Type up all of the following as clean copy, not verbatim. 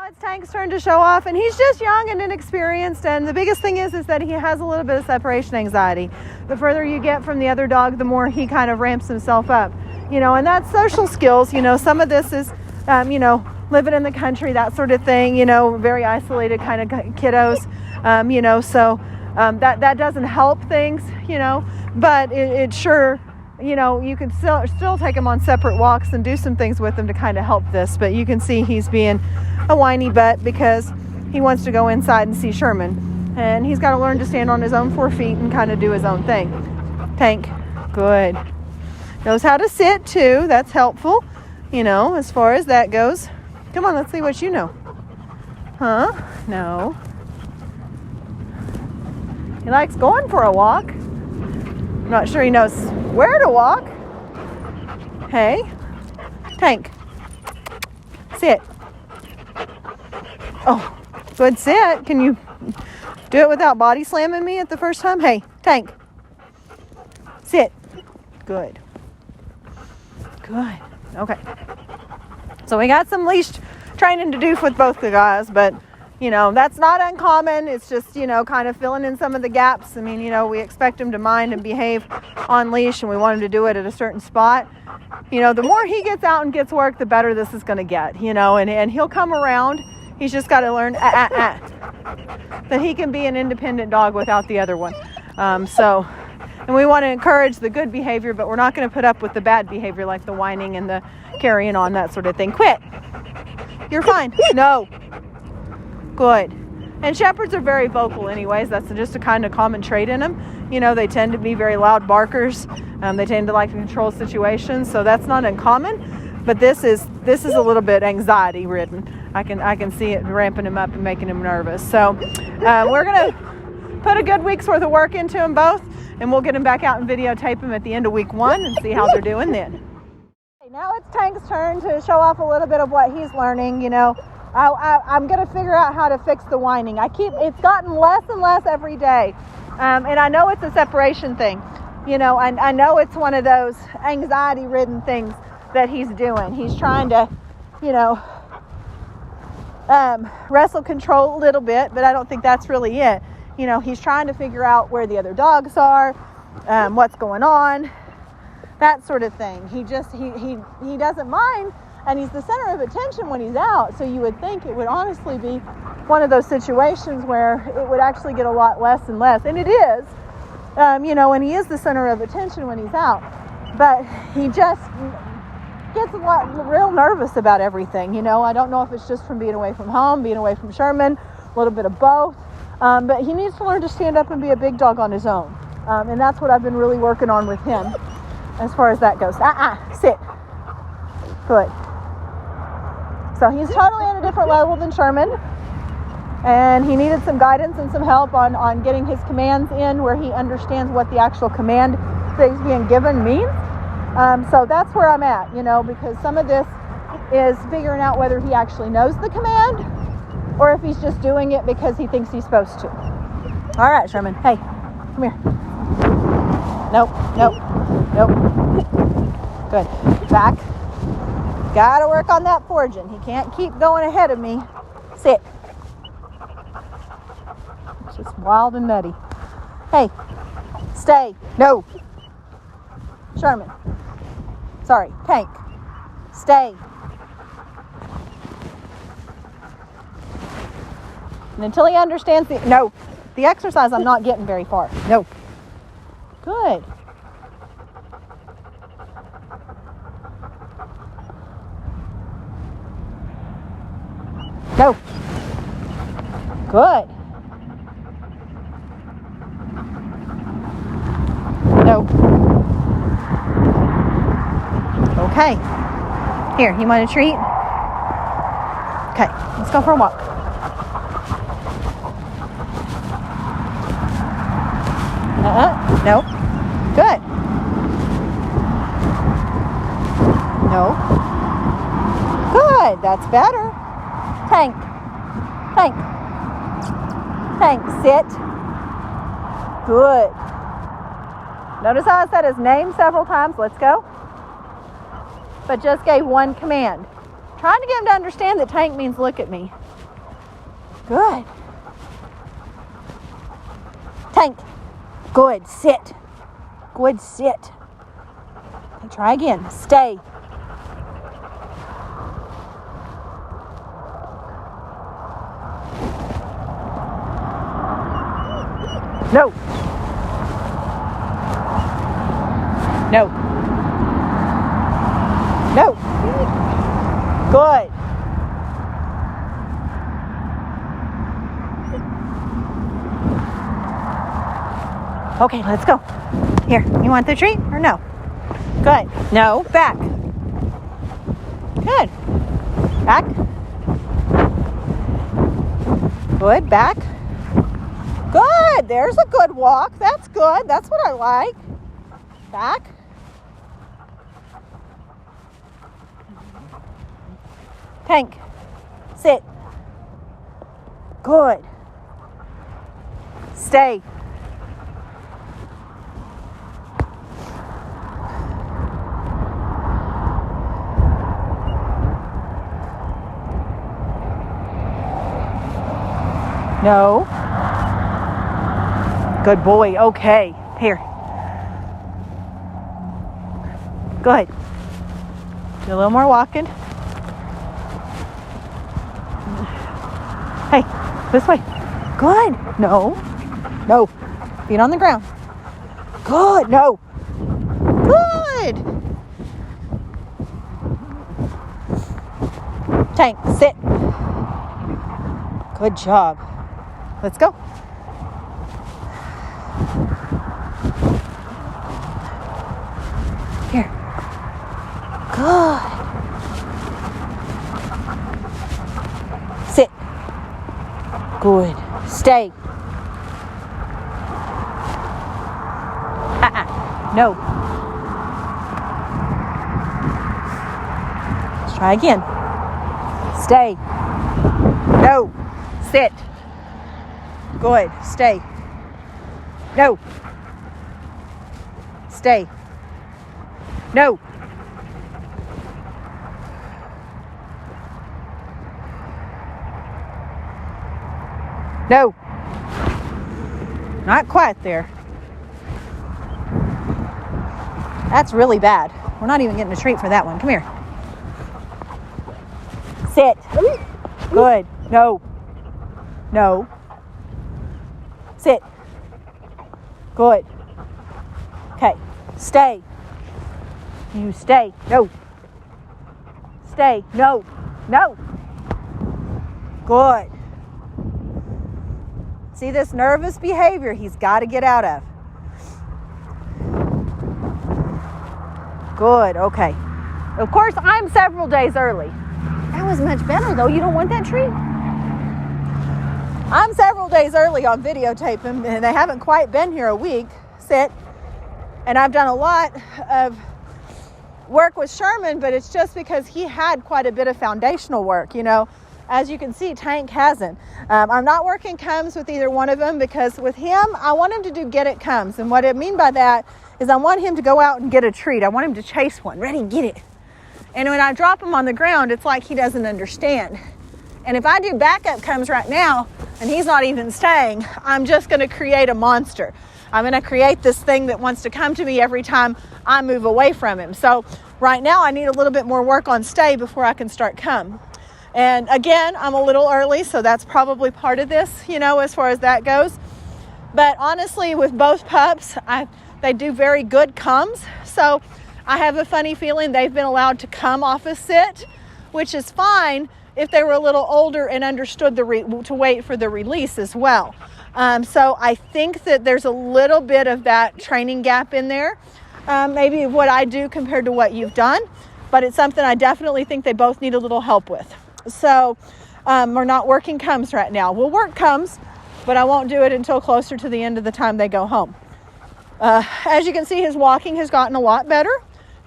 it's Tank's turn to show off, and he's just young and inexperienced, and the biggest thing is that he has a little bit of separation anxiety. The further you get from the other dog, the more he kind of ramps himself up, and that's social skills. Some of this is, living in the country, that sort of thing, very isolated kind of kiddos, so that doesn't help things, but it sure, you can still take him on separate walks and do some things with him to kind of help this. But you can see he's being a whiny butt because he wants to go inside and see Sherman. And he's got to learn to stand on his own 4 feet and kind of do his own thing. Tank, good. Knows how to sit too. That's helpful, as far as that goes. Come on, let's see what you know. Huh? No. He likes going for a walk. I'm not sure he knows where to walk. Hey, Tank, sit. Oh, good sit. Can you do it without body slamming me at the first time? Hey, Tank, sit. Good. Good. Okay. So we got some leash training to do with both the guys, but that's not uncommon. It's just, kind of filling in some of the gaps. I mean, we expect him to mind and behave on leash, and we want him to do it at a certain spot. The more he gets out and gets work, the better this is going to get, and he'll come around. He's just got to learn that he can be an independent dog without the other one. And we want to encourage the good behavior, but we're not going to put up with the bad behavior like the whining and the carrying on, that sort of thing. Quit. You're fine. No. Good. And shepherds are very vocal anyways. That's just a kind of common trait in them. They tend to be very loud barkers. They tend to like to control situations. So that's not uncommon. But this is a little bit anxiety ridden. I can see it ramping him up and making him nervous. So we're going to put a good week's worth of work into them both. And we'll get him back out and videotape them at the end of week 1 and see how they're doing then. Now it's Tank's turn to show off a little bit of what he's learning. I'm going to figure out how to fix the whining. It's gotten less and less every day. And I know it's a separation thing. I know it's one of those anxiety-ridden things that he's doing. He's trying to, wrestle control a little bit, but I don't think that's really it. He's trying to figure out where the other dogs are, what's going on, that sort of thing. He doesn't mind. And he's the center of attention when he's out. So you would think it would honestly be one of those situations where it would actually get a lot less and less. And it is, and he is the center of attention when he's out. But he just gets real nervous about everything. I don't know if it's just from being away from home, being away from Sherman, a little bit of both. But he needs to learn to stand up and be a big dog on his own. And that's what I've been really working on with him as far as that goes. Sit. Good. So he's totally at a different level than Sherman, and he needed some guidance and some help on getting his commands in where he understands what the actual command that he's being given means. So that's where I'm at, because some of this is figuring out whether he actually knows the command or if he's just doing it because he thinks he's supposed to. All right, Sherman. Hey, come here. Nope. Good. Back. Got to work on that foraging. He can't keep going ahead of me. Sit. It's just wild and nutty. Hey, stay. No. Sherman. Sorry, Tank. Stay. And until he understands the exercise, I'm not getting very far. No. Good. No. Good. No. Okay. Here, you want a treat? Okay, let's go for a walk. No. Good. No. Good, that's better. Tank, sit. Good. Notice how I said his name several times. Let's go. But just gave one command. Trying to get him to understand that Tank means look at me. Good. Tank. Good. Sit. Good. Sit. Okay, try again. Stay. No. No. No. Good. Okay, let's go. Here, you want the treat or no? Good. No, back. Good. Back. Good, back. Good. There's a good walk. That's good. That's what I like. Back. Tank. Sit. Good. Stay. No. Good boy. Okay. Here. Good. Do a little more walking. Hey, this way. Good. No. No. Feet on the ground. Good. No. Good. Tank, sit. Good job. Let's go. Here. Good. Sit. Good. Stay. No. Let's try again. Stay. No. Sit. Good. Stay. No. Stay. No. No. Not quite there. That's really bad. We're not even getting a treat for that one. Come here. Sit. Good. No. No. Sit. Good. Okay. Stay. You stay. No. Stay. No. No. Good. See this nervous behavior he's got to get out of. Good. Okay. Of course, I'm several days early. That was much better, though. You don't want that treat? I'm several days early on videotaping, and they haven't quite been here a week. Sit. And I've done a lot of work with Sherman, but it's just because he had quite a bit of foundational work, you know. As you can see, Tank hasn't. I'm not working comes with either one of them because with him, I want him to do get it comes. And what I mean by that is I want him to go out and get a treat. I want him to chase one. Ready, get it. And when I drop him on the ground, it's like he doesn't understand. And if I do backup comes right now and he's not even staying, I'm just going to create a monster. I'm going to create this thing that wants to come to me every time I move away from him. So right now I need a little bit more work on stay before I can start come. And again, I'm a little early, so that's probably part of this, you know, as far as that goes. But honestly, with both pups, they do very good comes. So I have a funny feeling they've been allowed to come off a sit, which is fine if they were a little older and understood to wait for the release as well. So I think that there's a little bit of that training gap in there, maybe what I do compared to what you've done, but it's something I definitely think they both need a little help with. So we're not working comes right now. We'll work comes, but I won't do it until closer to the end of the time they go home. As you can see, his walking has gotten a lot better,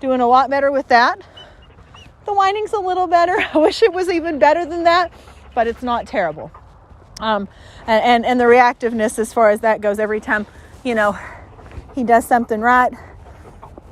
doing a lot better with that. The whining's a little better. I wish it was even better than that, but it's not terrible. And the reactiveness as far as that goes, every time, you know, he does something right,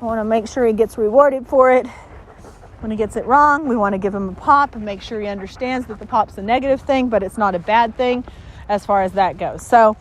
I want to make sure he gets rewarded for it. When he gets it wrong, we want to give him a pop and make sure he understands that the pop's a negative thing, but it's not a bad thing as far as that goes. So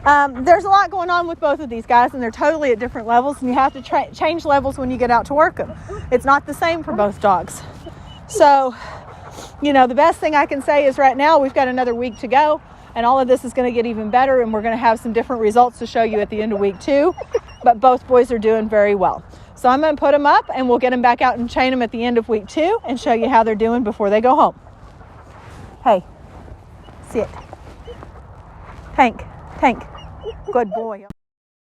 there's a lot going on with both of these guys, and they're totally at different levels, and you have to change levels when you get out to work them. It's not the same for both dogs. So, you know, the best thing I can say is right now we've got another week to go, and all of this is going to get even better, and we're going to have some different results to show you at the end of week 2. But both boys are doing very well. So I'm going to put them up, and we'll get them back out and chain them at the end of week 2 and show you how they're doing before they go home. Hey, sit. Tank. Good boy.